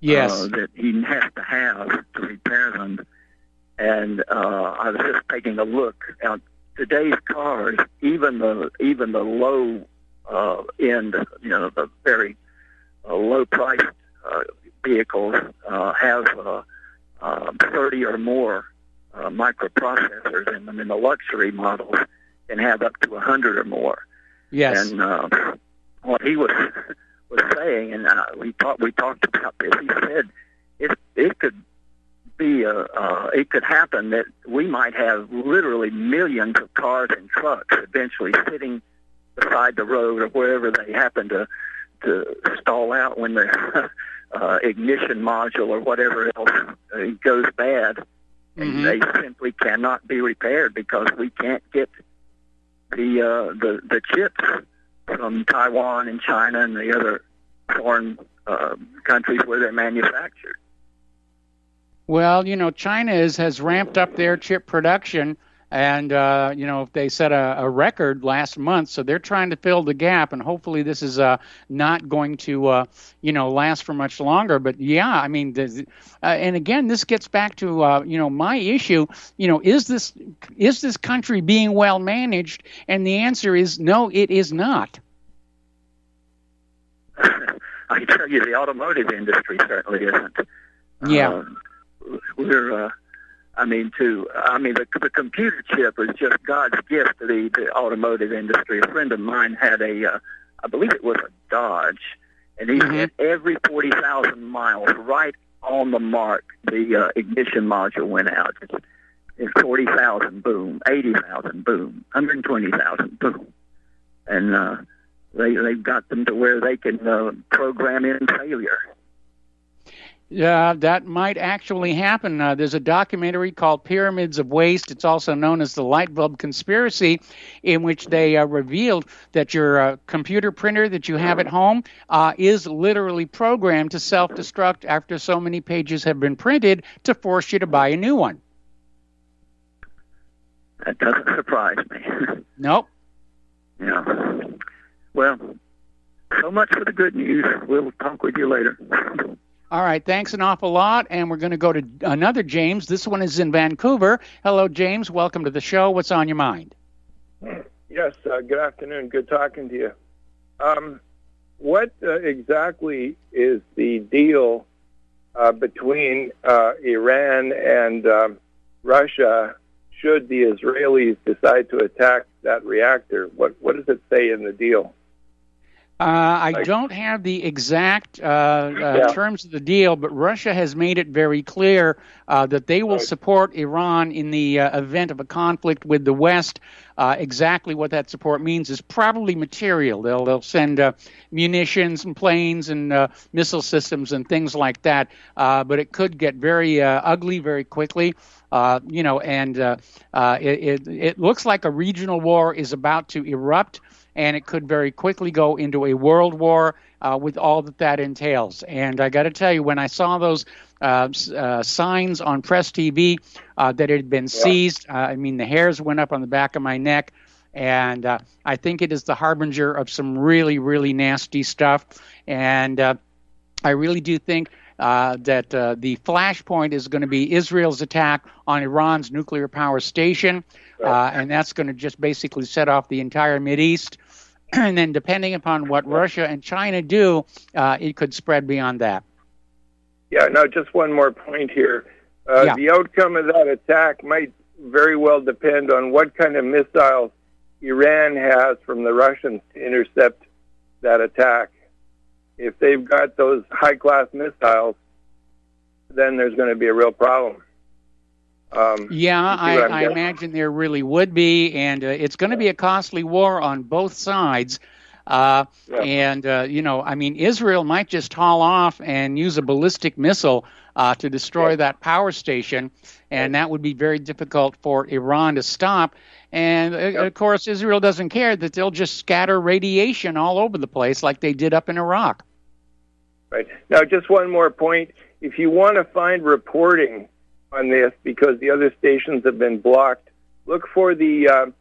that he has to have to repair them. And I was just taking a look at today's cars, even the low end, the very low priced vehicles have 30 or more microprocessors in them, and the luxury models can have up to 100 or more. Yes. And what he was saying, and we talked about this. He said it could be it could happen that we might have literally millions of cars and trucks eventually sitting beside the road or wherever they happen to stall out when their ignition module or whatever else goes bad, and they simply cannot be repaired because we can't get the chips from Taiwan and China and the other foreign countries where they're manufactured. Well, China has ramped up their chip production, and they set a record last month, so they're trying to fill the gap, and hopefully this is not going to last for much longer. But yeah, I mean, and again, this gets back to my issue. Is this country being well managed? And the answer is no, it is not. I can tell you, the automotive industry certainly isn't. Yeah. We're the computer chip is just God's gift to the automotive industry. A friend of mine had I believe it was a Dodge, and he had every 40,000 miles right on the mark, the ignition module went out. It's 40,000, boom, 80,000, boom, 120,000, boom. And they've got them to where they can program in failure. That might actually happen. There's a documentary called Pyramids of Waste. It's also known as the Light Bulb Conspiracy, in which they revealed that your computer printer that you have at home is literally programmed to self-destruct after so many pages have been printed to force you to buy a new one. That doesn't surprise me. Nope. Yeah. Well, so much for the good news. We'll talk with you later. All right, thanks an awful lot, and we're going to go to another James. This one is in Vancouver. Hello, James. Welcome to the show. What's on your mind? Yes, good afternoon. Good talking to you. What exactly is the deal between Iran and Russia should the Israelis decide to attack that reactor? What does it say in the deal? I don't have the exact terms of the deal, but Russia has made it very clear that they will support Iran in the event of a conflict with the West. Exactly what that support means is probably material. They'll send munitions and planes and missile systems and things like that. But it could get very ugly very quickly. It looks like a regional war is about to erupt. and it could very quickly go into a world war with all that entails. And I got to tell you, when I saw those signs on Press TV that it had been seized, I mean, the hairs went up on the back of my neck. And I think it is the harbinger of some really, really nasty stuff. And I really do think that the flashpoint is going to be Israel's attack on Iran's nuclear power station. And that's going to just basically set off the entire Mideast. And then depending upon what Russia and China do, it could spread beyond that. Yeah, no, just one more point here. The outcome of that attack might very well depend on what kind of missiles Iran has from the Russians to intercept that attack. If they've got those high-class missiles, then there's going to be a real problem. I imagine there really would be, and it's going to be a costly war on both sides. And, I mean, Israel might just haul off and use a ballistic missile to destroy that power station, and that would be very difficult for Iran to stop. And, of course, Israel doesn't care that they'll just scatter radiation all over the place like they did up in Iraq. Right. Now, just one more point. If you want to find reporting on this, because the other stations have been blocked, look for the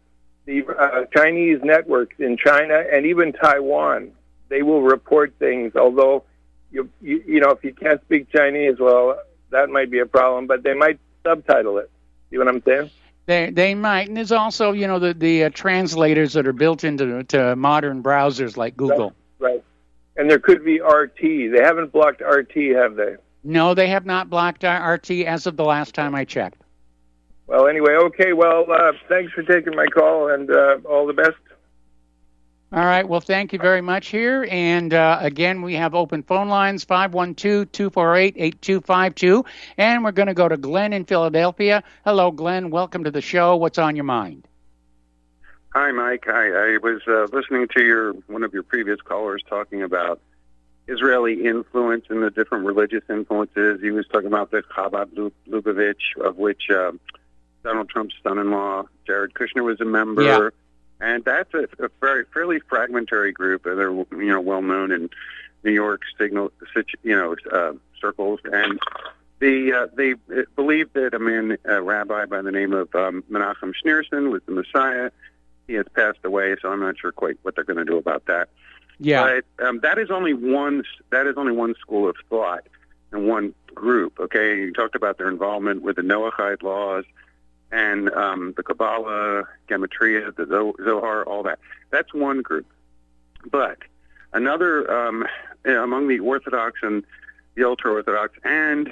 Chinese networks in China and even Taiwan. They will report things, although, you know, if you can't speak Chinese, well, that might be a problem, but they might subtitle it. See what I'm saying? They might, and there's also, you know, the translators that are built into modern browsers like Google. Right. And there could be RT. They haven't blocked RT, have they? No, they have not blocked RT as of the last time I checked. Well, anyway, okay. Well, thanks for taking my call, and all the best. All right. Well, thank you very much here. And again, we have open phone lines, 512-248-8252. And we're going to go to Glenn in Philadelphia. Hello, Glenn. Welcome to the show. What's on your mind? Hi, Mike. I was listening to one of your previous callers talking about Israeli influence and the different religious influences. He was talking about the Chabad Lubavitch, of which Donald Trump's son-in-law, Jared Kushner, was a member. Yeah. And that's a fairly fragmentary group. They're well known in New York circles, and they believe that a rabbi by the name of Menachem Schneerson was the Messiah. He has passed away, so I'm not sure quite what they're going to do about that. Yeah, but that is only one school of thought and one group. Okay, you talked about their involvement with the Noahide laws and the Kabbalah, Gematria, the Zohar, all that. That's one group. But another, among the Orthodox and the ultra-Orthodox and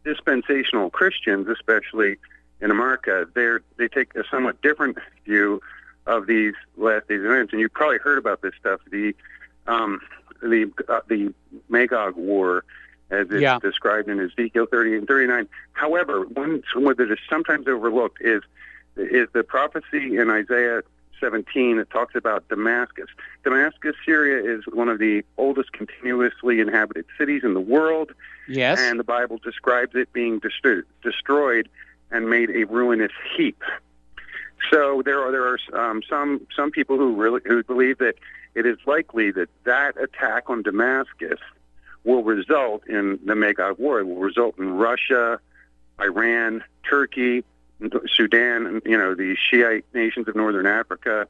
dispensational Christians, especially in America, they take a somewhat different view of these last days events. And you've probably heard about this stuff, the Magog War, as it's described in Ezekiel 30 and 39. However, one that is sometimes overlooked is the prophecy in Isaiah 17 that talks about Damascus. Damascus, Syria, is one of the oldest continuously inhabited cities in the world. Yes. And the Bible describes it being destroyed and made a ruinous heap. So there are some people who believe that it is likely that attack on Damascus will result in the Magog War. It will result in Russia, Iran, Turkey, Sudan, the Shiite nations of northern Africa,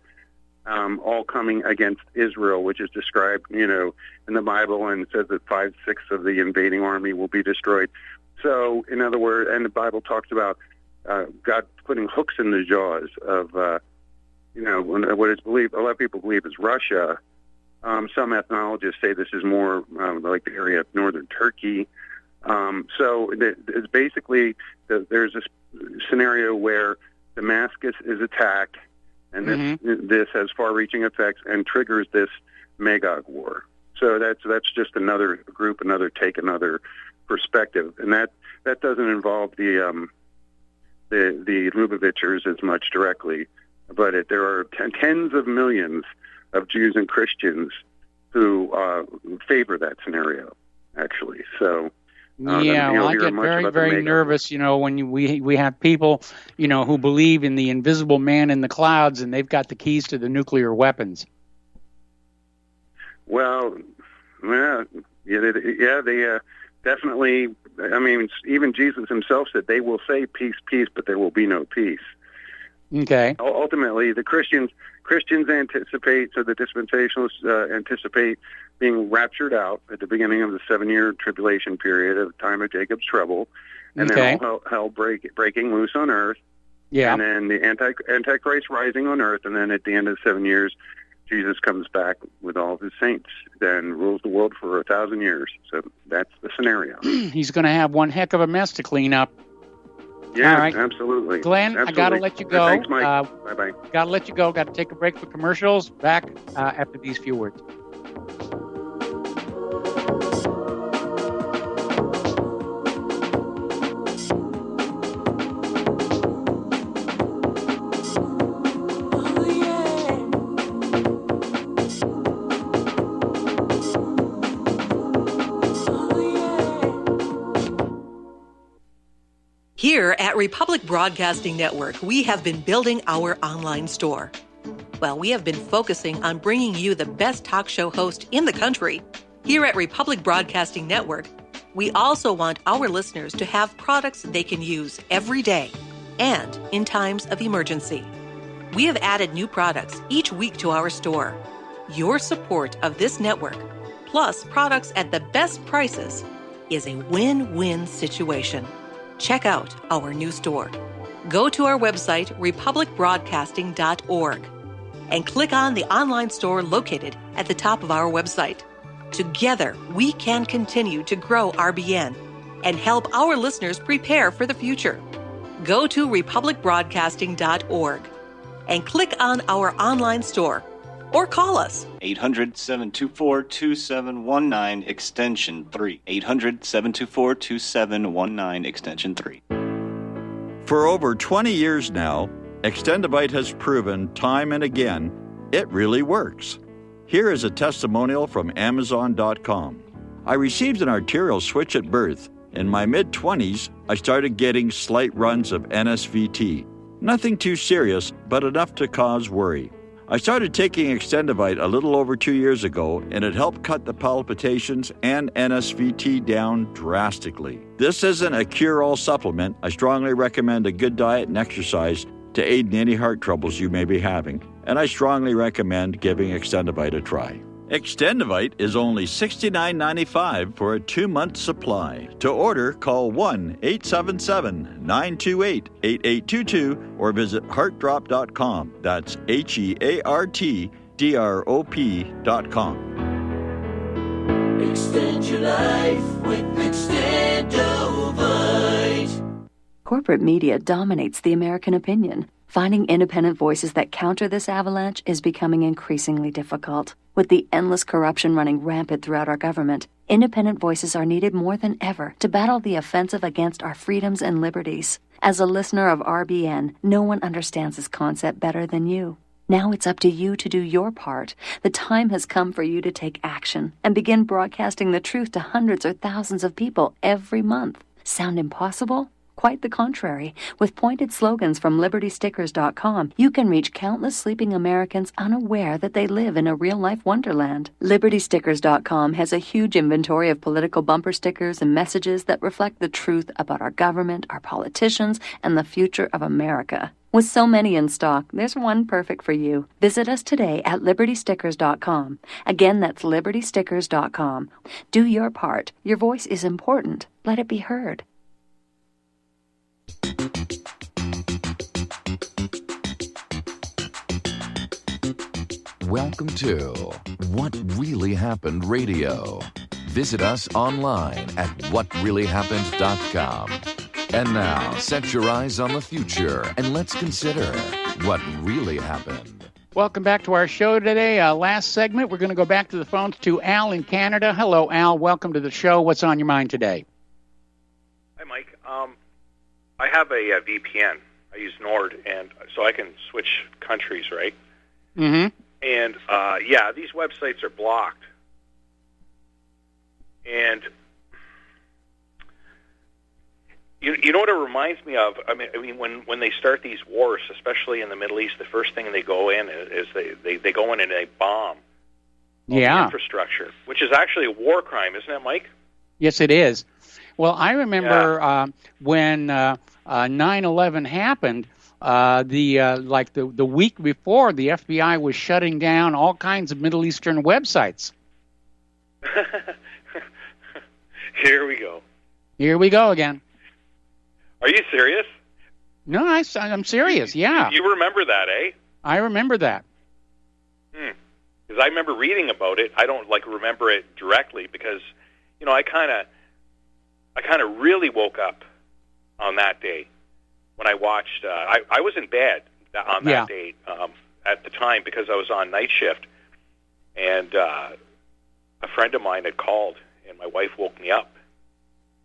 all coming against Israel, which is described, in the Bible, and it says that 5/6 of the invading army will be destroyed. So, in other words, and the Bible talks about God putting hooks in the jaws of, what is believed, a lot of people believe is Russia. Some ethnologists say this is more like the area of northern Turkey. So it's basically there's this scenario where Damascus is attacked, and this has far-reaching effects and triggers this Magog War. So that's just another group, another take, another perspective, and that doesn't involve the Lubavitchers as much directly, but there are tens of millions of Jews and Christians who favor that scenario, actually. So, I get very, very nervous, when we have people, who believe in the invisible man in the clouds, and they've got the keys to the nuclear weapons. Well, they definitely. I mean, even Jesus himself said they will say peace, peace, but there will be no peace. Okay. Ultimately, the Christians anticipate, so the dispensationalists anticipate being raptured out at the beginning of the 7-year tribulation period at the time of Jacob's trouble, and then all hell breaking loose on earth. Yeah. And then the Antichrist rising on earth, and then at the end of the 7 years, Jesus comes back with all of his saints, then rules the world for 1,000 years. So that's the scenario. He's going to have one heck of a mess to clean up. Yeah, all right. Absolutely. Glenn, absolutely. I got to let you go. Thanks, Mike. Bye-bye. Got to let you go. Got to take a break for commercials. Back after these few words. Here at Republic Broadcasting Network, we have been building our online store. Well, we have been focusing on bringing you the best talk show host in the country. Here at Republic Broadcasting Network, we also want our listeners to have products they can use every day and in times of emergency. We have added new products each week to our store. Your support of this network, plus products at the best prices, is a win-win situation. Check out our new store. Go to our website, republicbroadcasting.org, and click on the online store located at the top of our website. Together, we can continue to grow RBN and help our listeners prepare for the future. Go to republicbroadcasting.org and click on our online store or call us. 800-724-2719, extension 3. 800-724-2719, extension 3. For over 20 years now, Extendivite has proven time and again it really works. Here is a testimonial from Amazon.com. I received an arterial switch at birth. In my mid-20s, I started getting slight runs of NSVT. Nothing too serious, but enough to cause worry. I started taking Extendivite a little over 2 years ago, and it helped cut the palpitations and NSVT down drastically. This isn't a cure-all supplement. I strongly recommend a good diet and exercise to aid in any heart troubles you may be having, and I strongly recommend giving Extendivite a try. Extendivite is only $69.95 for a 2-month supply. To order, call 1-877-928-8822 or visit heartdrop.com. That's HEARTDROP.com. Extend your life with Extendivite. Corporate media dominates the American opinion. Finding independent voices that counter this avalanche is becoming increasingly difficult. With the endless corruption running rampant throughout our government, independent voices are needed more than ever to battle the offensive against our freedoms and liberties. As a listener of RBN, no one understands this concept better than you. Now it's up to you to do your part. The time has come for you to take action and begin broadcasting the truth to hundreds or thousands of people every month. Sound impossible? Quite the contrary. With pointed slogans from LibertyStickers.com, you can reach countless sleeping Americans unaware that they live in a real-life wonderland. LibertyStickers.com has a huge inventory of political bumper stickers and messages that reflect the truth about our government, our politicians, and the future of America. With so many in stock, there's one perfect for you. Visit us today at LibertyStickers.com. Again, that's LibertyStickers.com. Do your part. Your voice is important. Let it be heard. Welcome to What Really Happened Radio. Visit us online at whatreallyhappened.com. And now, set your eyes on the future and let's consider what really happened. Welcome back to our show today. Last segment, we're going to go back to the phones to Al in Canada. Hello, Al. Welcome to the show. What's on your mind today? Hi, Mike. I have a VPN. I use Nord, and so I can switch countries, right? Mm-hmm. And, these websites are blocked. And you know what it reminds me of? I mean, when they start these wars, especially in the Middle East, the first thing they go in is they go in and they bomb the Yeah. infrastructure, which is actually a war crime, isn't it, Mike? Yes, it is. Well, I remember when 9/11 happened. The week before, the FBI was shutting down all kinds of Middle Eastern websites. Here we go. Here we go again. Are you serious? No, I'm serious. Yeah, You remember that, eh? I remember that. Because I remember reading about it. I don't remember it directly because, I kind of really woke up on that day when I watched. I was in bed on that day at the time because I was on night shift, and a friend of mine had called, and my wife woke me up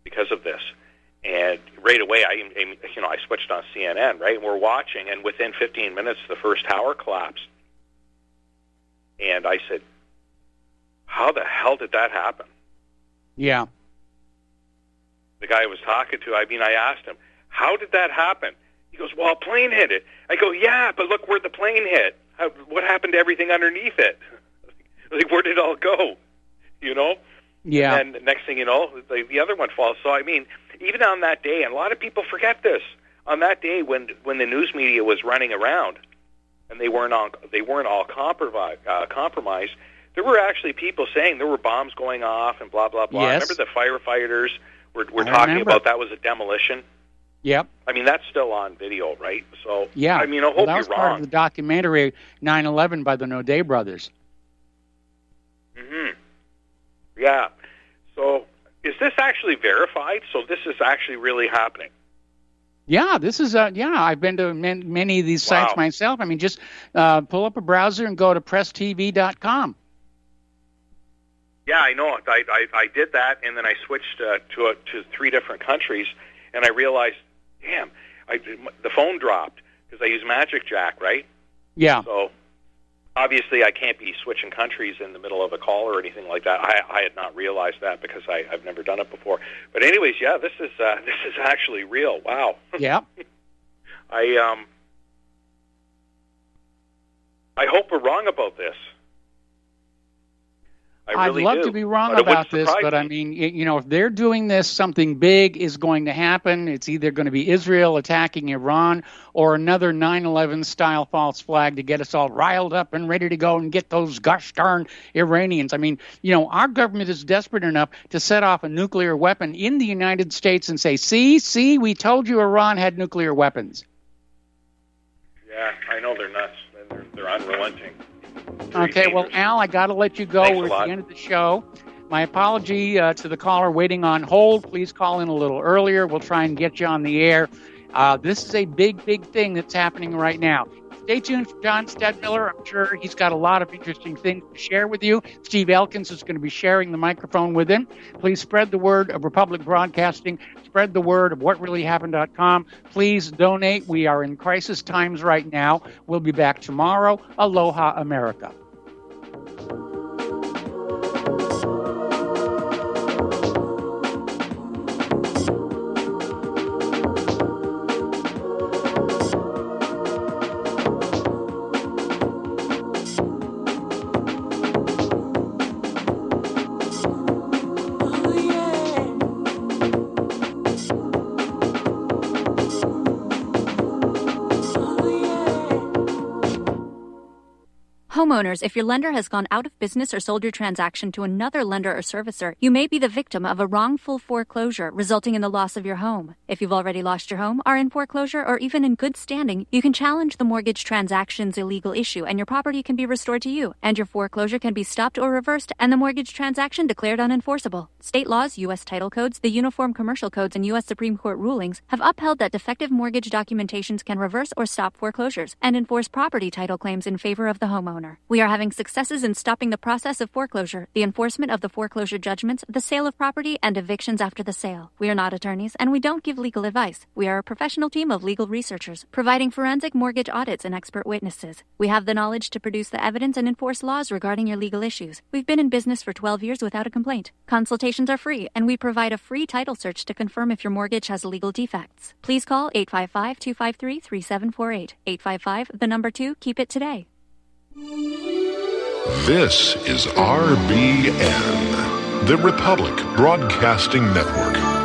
because of this. And right away, I switched on CNN, right? And we're watching, and within 15 minutes, the first tower collapsed. And I said, how the hell did that happen? Yeah. The guy I was talking to, I asked him, how did that happen? He goes, well, a plane hit it. I go, yeah, but look where the plane hit. What happened to everything underneath it? Where did it all go? Yeah. And next thing you know, the other one falls. So, even on that day, and a lot of people forget this, on that day when the news media was running around, and they weren't all compromised, there were actually people saying there were bombs going off and blah, blah, blah. Yes. I remember the firefighters were talking about that was a demolition. Yep. That's still on video, right? So, yeah. I hope that you're was part wrong. of the documentary 9/11 by the Naudet brothers. Mm-hmm. Yeah. So, is this actually verified? So this is actually really happening? Yeah, this is I've been to many of these sites myself. Just pull up a browser and go to presstv.com. Yeah, I know. I did that, and then I switched to 3 different countries, and I realized, damn, the phone dropped because I use Magic Jack, right? Yeah. So obviously, I can't be switching countries in the middle of a call or anything like that. I had not realized that because I've never done it before. But anyways, yeah, this is actually real. Wow. Yeah. I hope we're wrong about this. I'd love to be wrong about this, but if they're doing this, something big is going to happen. It's either going to be Israel attacking Iran or another 9/11 style false flag to get us all riled up and ready to go and get those gosh darn Iranians. Our government is desperate enough to set off a nuclear weapon in the United States and say, see, we told you Iran had nuclear weapons. Yeah, I know they're nuts. They're unrelenting. Okay, well, Al, I got to let you go. Thanks We're a at lot. the end of the show. My apology to the caller waiting on hold. Please call in a little earlier. We'll try and get you on the air. This is a big thing that's happening right now. Stay tuned for John Stedmiller. I'm sure he's got a lot of interesting things to share with you. Steve Elkins is going to be sharing the microphone with him. Please spread the word of Republic Broadcasting. Spread the word of whatreallyhappened.com. Please donate. We are in crisis times right now. We'll be back tomorrow. Aloha, America. Homeowners, if your lender has gone out of business or sold your transaction to another lender or servicer, you may be the victim of a wrongful foreclosure resulting in the loss of your home. If you've already lost your home, are in foreclosure, or even in good standing, you can challenge the mortgage transaction's illegal issue and your property can be restored to you, and your foreclosure can be stopped or reversed and the mortgage transaction declared unenforceable. State laws, U.S. title codes, the Uniform Commercial Codes, and U.S. Supreme Court rulings have upheld that defective mortgage documentations can reverse or stop foreclosures and enforce property title claims in favor of the homeowner. We are having successes in stopping the process of foreclosure, the enforcement of the foreclosure judgments, the sale of property, and evictions after the sale. We are not attorneys, and we don't give legal advice. We are a professional team of legal researchers, providing forensic mortgage audits and expert witnesses. We have the knowledge to produce the evidence and enforce laws regarding your legal issues. We've been in business for 12 years without a complaint. Consultations are free, and we provide a free title search to confirm if your mortgage has legal defects. Please call 855-253-3748. 855, the number 2, keep it today. This is RBN, the Republic Broadcasting Network.